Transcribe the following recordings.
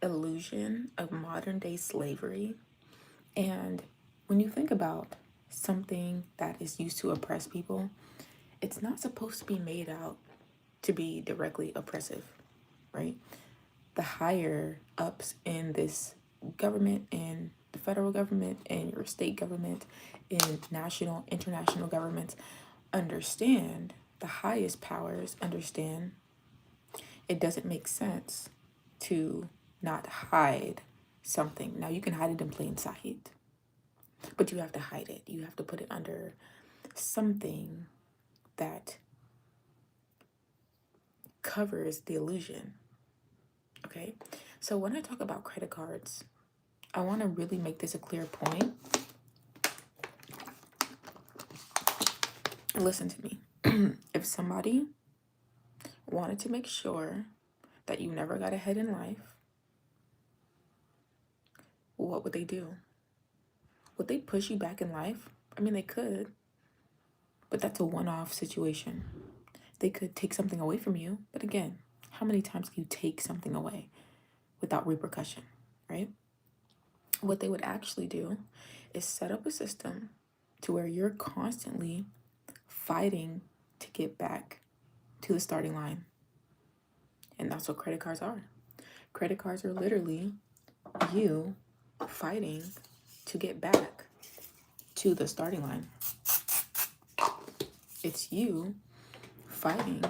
illusion of modern day slavery. And when you think about something that is used to oppress people, it's not supposed to be made out to be directly oppressive, right? The higher ups in this government, in the federal government, in your state government, in national, international governments, understand, the highest powers understand it doesn't make sense to not hide something. Now, you can hide it in plain sight, but you have to hide it. You have to put it under something that covers the illusion. Okay? So, when I talk about credit cards, I want to really make this a clear point. Listen to me. If somebody wanted to make sure that you never got ahead in life, what would they do? Would they push you back in life? I mean, they could, but that's a one-off situation. They could take something away from you, but again, how many times can you take something away without repercussion, right? What they would actually do is set up a system to where you're constantly fighting to get back to the starting line. And that's what credit cards are. Credit cards are literally you fighting to get back to the starting line. It's you fighting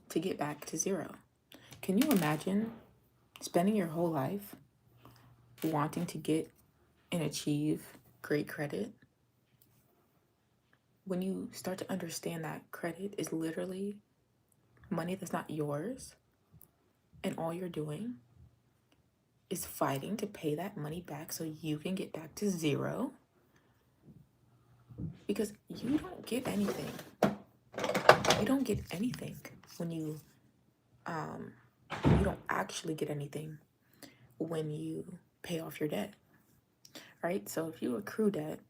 to get back to zero. Can you imagine spending your whole life wanting to get and achieve great credit? When you start to understand that credit is literally money that's not yours, and all you're doing is fighting to pay that money back so you can get back to zero, because you don't get anything. You don't get anything when you don't actually get anything when you pay off your debt, right? So if you accrue debt,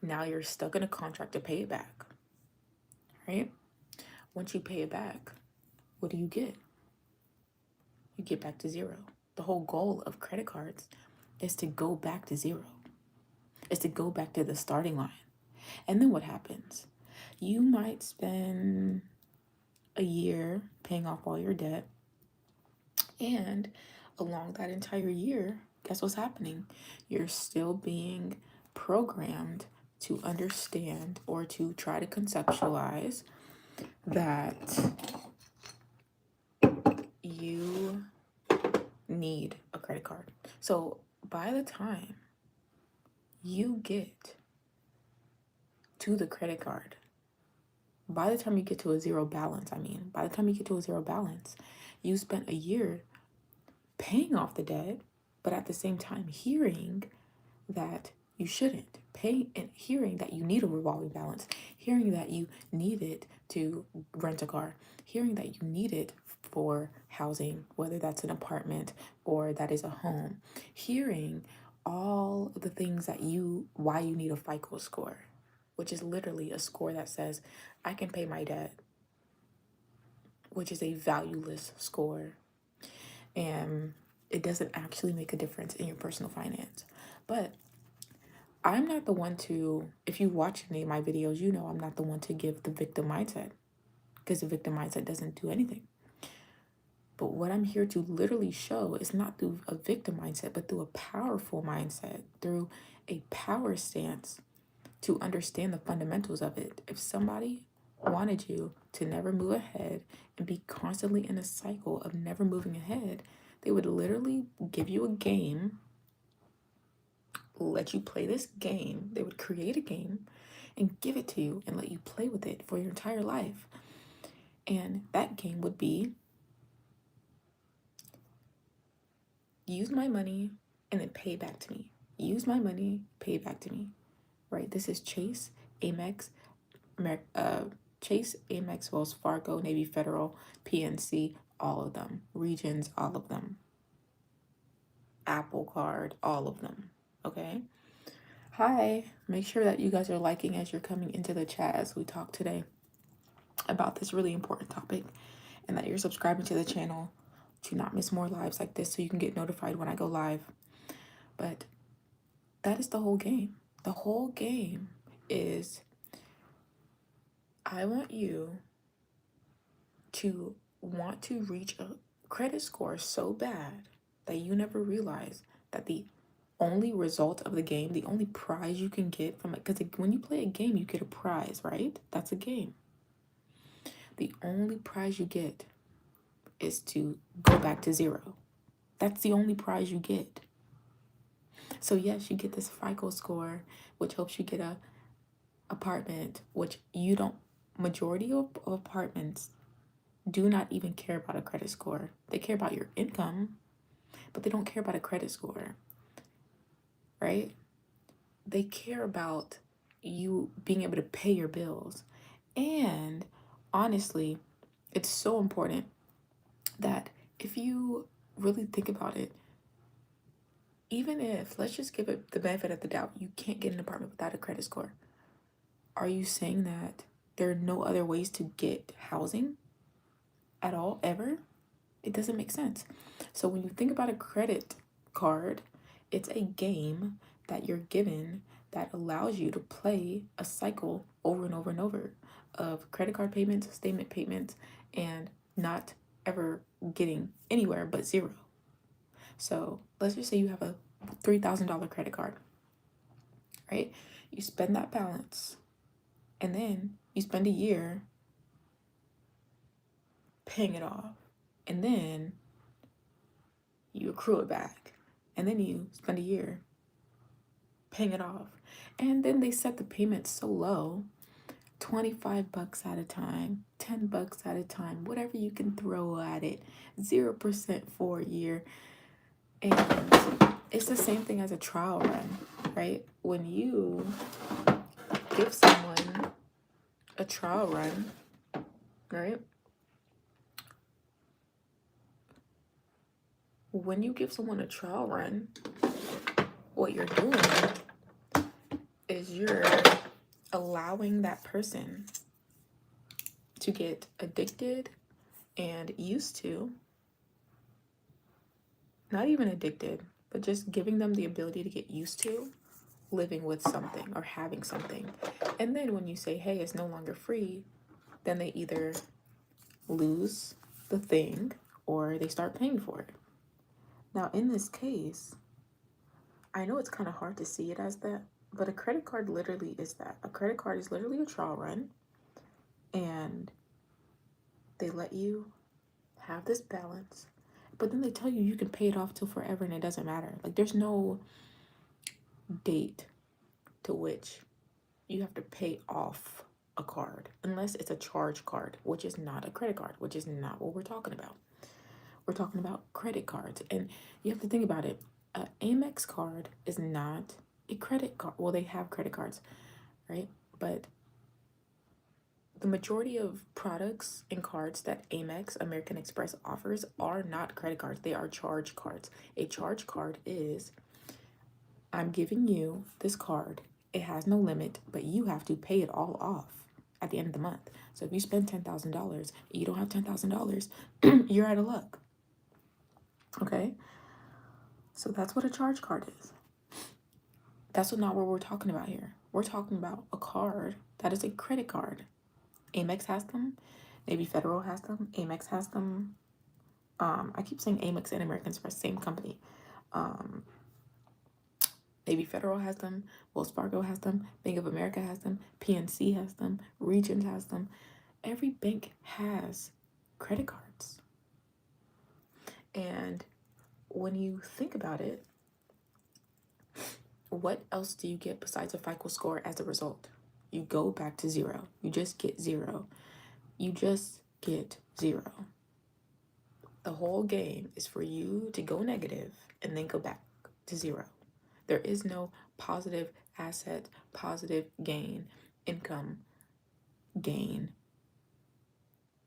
now you're stuck in a contract to pay it back, right? Once you pay it back, what do you get? You get back to zero. The whole goal of credit cards is to go back to zero, is to go back to the starting line. And then what happens? You might spend a year paying off all your debt, and along that entire year, guess what's happening? You're still being programmed to understand or to try to conceptualize that you need a credit card. So by the time you get to the credit card, by the time you get to a zero balance, you spent a year paying off the debt, but at the same time hearing that you shouldn't pay, and hearing that you need a revolving balance, hearing that you need it to rent a car, hearing that you need it for housing, whether that's an apartment or that is a home, hearing all of the things that why you need a FICO score, which is literally a score that says I can pay my debt, which is a valueless score. And it doesn't actually make a difference in your personal finance. But I'm not the one to, if you watch any of my videos, you know I'm not the one to give the victim mindset, because the victim mindset doesn't do anything. But what I'm here to literally show is not through a victim mindset, but through a powerful mindset, through a power stance, to understand the fundamentals of it. If somebody wanted you to never move ahead and be constantly in a cycle of never moving ahead, they would literally give you a game, let you play this game. They would create a game and give it to you and let you play with it for your entire life. And that game would be use my money and then pay it back to me. Use my money, pay it back to me. Right? This is Chase, Amex, Wells Fargo, Navy Federal, PNC, all of them. Regions, all of them. Apple Card, all of them. Okay? Hi. Make sure that you guys are liking as you're coming into the chat as we talk today about this really important topic, and that you're subscribing to the channel, to not miss more lives like this so you can get notified when I go live. But that is the whole game. The whole game is I want you to want to reach a credit score so bad that you never realize that the only result of the game, the only prize you can get from it, because when you play a game, you get a prize, right? That's a game. The only prize you get is to go back to zero. That's the only prize you get. So yes, you get this FICO score, which helps you get a apartment, which you don't, majority of apartments do not even care about a credit score. They care about your income, but they don't care about a credit score, right? They care about you being able to pay your bills. And honestly, it's so important that if you really think about it, even if, let's just give it the benefit of the doubt, you can't get an apartment without a credit score. Are you saying that there are no other ways to get housing at all, ever? It doesn't make sense. So when you think about a credit card, it's a game that you're given that allows you to play a cycle over and over and over of credit card payments, statement payments, and not ever getting anywhere but zero. So let's just say you have a $3,000 credit card, right? You spend that balance and then you spend a year paying it off, and then you accrue it back, and then you spend a year paying it off, and then they set the payments so low, $25 at a time, $10 at a time, whatever you can throw at it, 0% for a year. And it's the same thing as a trial run, right? When you give someone a trial run, right? When you give someone a trial run, what you're doing is you're allowing that person to get addicted and used to, not even addicted, but just giving them the ability to get used to living with something or having something. And then when you say, hey, it's no longer free, then they either lose the thing or they start paying for it. Now, in this case, I know it's kind of hard to see it as that, but a credit card literally is that. A credit card is literally a trial run, and they let you have this balance, but then they tell you you can pay it off till forever and it doesn't matter. Like, there's no date to which you have to pay off a card unless it's a charge card, which is not a credit card, which is not what we're talking about. We're talking about credit cards, and you have to think about it. An Amex card is not a credit card. Well, they have credit cards, right? But the majority of products and cards that Amex, American Express, offers are not credit cards. They are charge cards. A charge card is, I'm giving you this card. It has no limit, but you have to pay it all off at the end of the month. So if you spend $10,000, you don't have $10,000, you're out of luck. Okay? So that's what a charge card is. That's not what we're talking about here. We're talking about a card that is a credit card. Amex has them. Navy Federal has them. Amex has them. I keep saying Amex and American Express, same company. Navy Federal has them. Wells Fargo has them. Bank of America has them. PNC has them. Regions has them. Every bank has credit cards. And when you think about it, what else do you get besides a FICO score as a result? You go back to zero. You just get zero. You just get zero. The whole game is for you to go negative and then go back to zero. There is no positive asset, positive gain, income gain,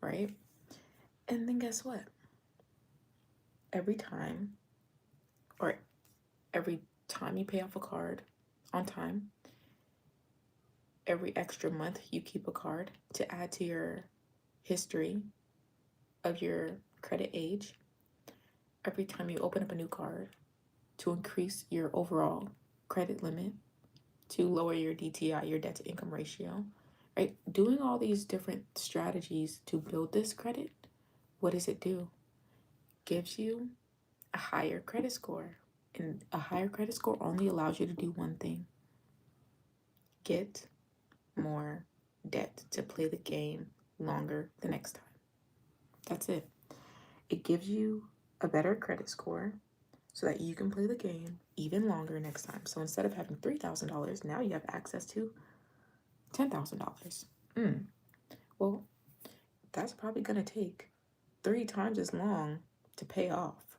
right? And then guess what? Every time you pay off a card on time, every extra month you keep a card to add to your history of your credit age, every time you open up a new card to increase your overall credit limit, to lower your DTI, your debt to income ratio, right? Doing all these different strategies to build this credit, what does it do? Gives you a higher credit score. And a higher credit score only allows you to do one thing: get more debt to play the game longer the next time. That's it. It gives you a better credit score so that you can play the game even longer next time. So instead of having $3,000, now you have access to $10,000. Well, that's probably going to take 3 times as long to pay off.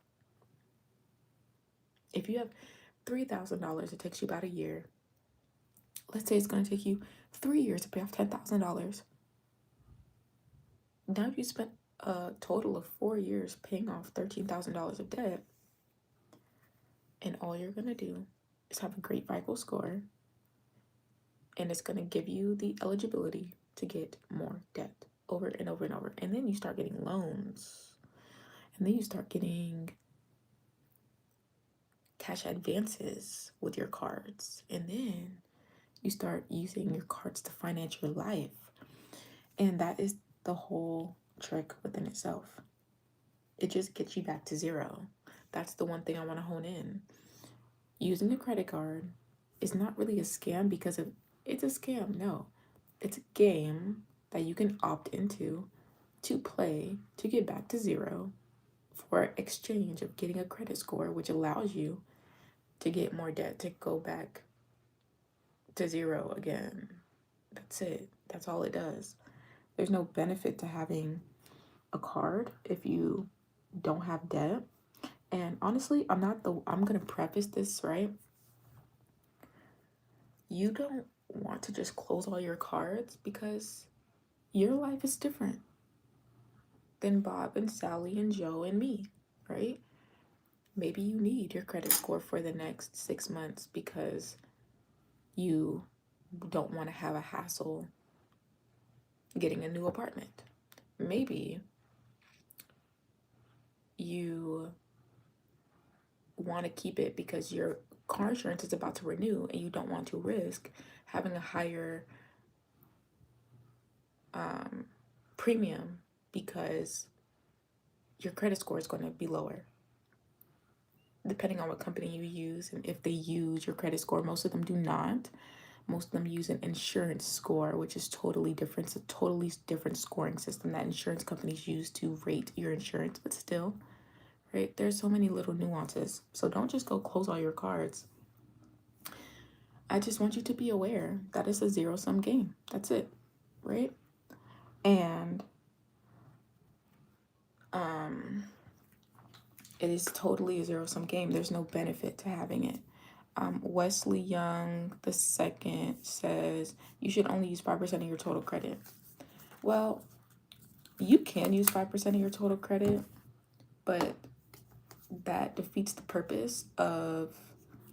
If you have $3,000, it takes you about a year. Let's say it's going to take you 3 years to pay off $10,000. Now you spent a total of 4 years paying off $13,000 of debt, and all you're going to do is have a great FICO score, and it's going to give you the eligibility to get more debt over and over and over. And then you start getting loans, and then you start getting cash advances with your cards, and then you start using your cards to finance your life. And that is the whole trick within itself. It just gets you back to zero. That's the one thing I want to hone in. Using a credit card is not really a scam because it's a scam. No, it's a game that you can opt into to play to get back to zero for exchange of getting a credit score, which allows you to get more debt to go back to zero again. That's it. That's all it does. There's no benefit to having a card if you don't have debt. And honestly, I'm going to preface this, right? You don't want to just close all your cards because your life is different than Bob and Sally and Joe and me, right? Maybe you need your credit score for the next 6 months because you don't want to have a hassle getting a new apartment. Maybe you want to keep it because your car insurance is about to renew and you don't want to risk having a higher premium because your credit score is going to be lower. Depending on what company you use and if they use your credit score. Most of them do not. Most of them use an insurance score, which is totally different. It's a totally different scoring system that insurance companies use to rate your insurance, but still, right? There's so many little nuances. So don't just go close all your cards. I just want you to be aware that it's a zero-sum game. That's it, right? And it is totally a zero-sum game. There's no benefit to having it. Wesley Young II says you should only use 5% of your total credit. Well, you can use 5% of your total credit, but that defeats the purpose of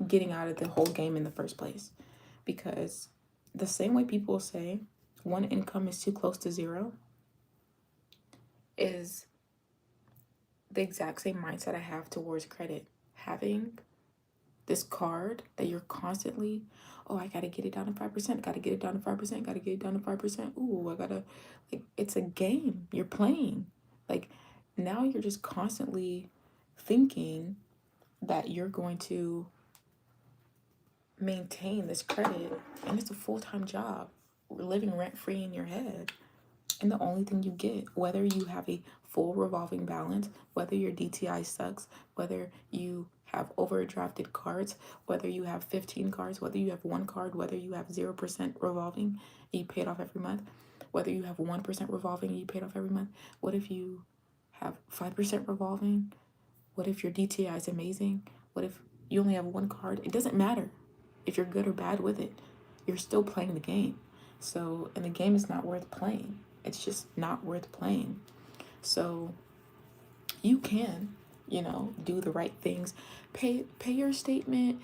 getting out of the whole game in the first place. Because the same way people say one income is too close to zero is the exact same mindset I have towards credit. Having this card that you're constantly, oh, I gotta get it down to 5%, gotta get it down to 5%, gotta get it down to 5%. Ooh, I gotta, like, it's a game you're playing. Like, now you're just constantly thinking that you're going to maintain this credit, and it's a full-time job. We're living rent-free in your head. And the only thing you get, whether you have a full revolving balance, whether your DTI sucks, whether you have overdrafted cards, whether you have 15 cards, whether you have 1 card, whether you have 0% revolving and you pay it off every month, whether you have 1% revolving and you pay it off every month, what if you have 5% revolving? What if your DTI is amazing? What if you only have 1 card? It doesn't matter if you're good or bad with it. You're still playing the game. So, and the game is not worth playing. It's just not worth playing. So you can, do the right things. Pay your statement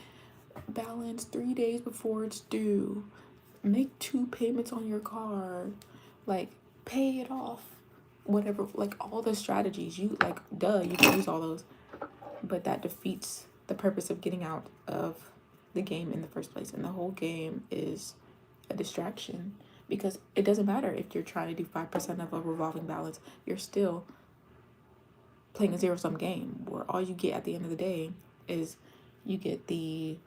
balance 3 days before it's due. Make 2 payments on your card. Like, pay it off. Whatever, like, all the strategies. You can use all those. but that defeats the purpose of getting out of the game in the first place. And the whole game is a distraction, because it doesn't matter if you're trying to do 5% of a revolving balance, you're still playing a zero-sum game where all you get at the end of the day is you get the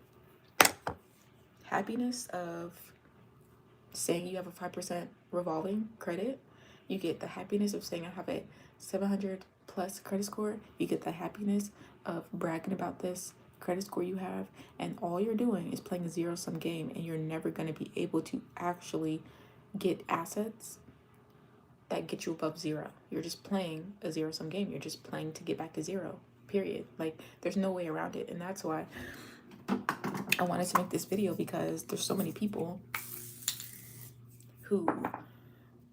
happiness of saying you have a 5% revolving credit. You get the happiness of saying I have a 700 plus credit score. You get the happiness of bragging about this credit score you have. And all you're doing is playing a zero-sum game, and you're never going to be able to actually get assets that get you above zero. You're just playing a zero-sum game. You're just playing to get back to zero, period. Like, there's no way around it. And that's why I wanted to make this video, because there's so many people who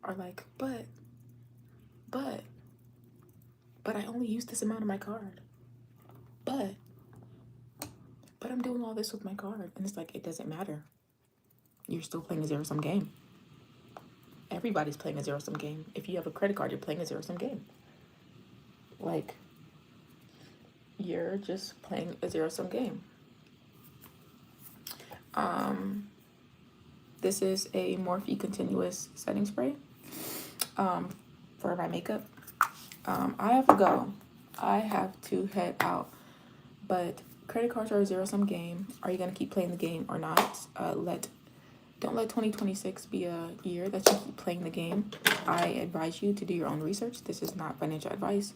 are like, but I only use this amount of my card. But I'm doing all this with my card. And it's like, it doesn't matter. You're still playing a zero-sum game. Everybody's playing a zero-sum game. If you have a credit card, you're playing a zero-sum game. Like, you're just playing a zero-sum game. This is a Morphe continuous setting spray for my makeup. I have to go. I have to head out. But credit cards are a zero-sum game. Are you going to keep playing the game or not? Don't let 2026 be a year that you keep playing the game. I advise you to do your own research. This is not financial advice.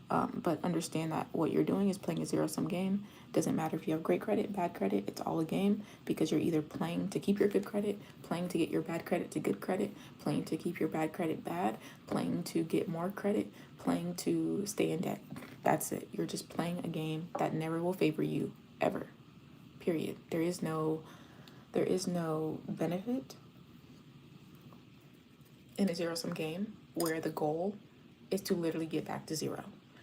But understand that what you're doing is playing a zero-sum game. Doesn't matter if you have great credit, bad credit. It's all a game, because you're either playing to keep your good credit, playing to get your bad credit to good credit, playing to keep your bad credit bad, playing to get more credit, playing to stay in debt. That's it. You're just playing a game that never will favor you, ever. Period. There is no benefit in a zero-sum game where the goal is to literally get back to zero.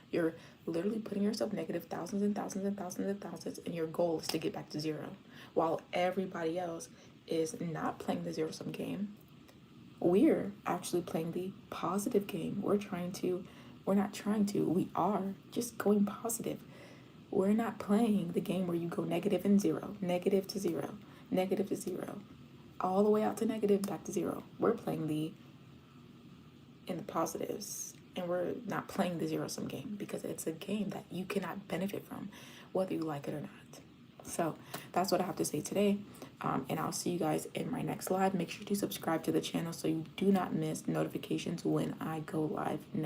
You're literally putting yourself negative thousands and thousands and thousands and thousands, and your goal is to get back to zero. While everybody else is not playing the zero-sum game, we're actually playing the positive game. We are just going positive. We're not playing the game where you go negative and zero, negative to zero, negative to zero, all the way out to negative, back to zero. We're playing in the positives, and we're not playing the zero-sum game, because it's a game that you cannot benefit from, whether you like it or not. So that's what I have to say today. And I'll see you guys in my next live. Make sure to subscribe to the channel so you do not miss notifications when I go live next.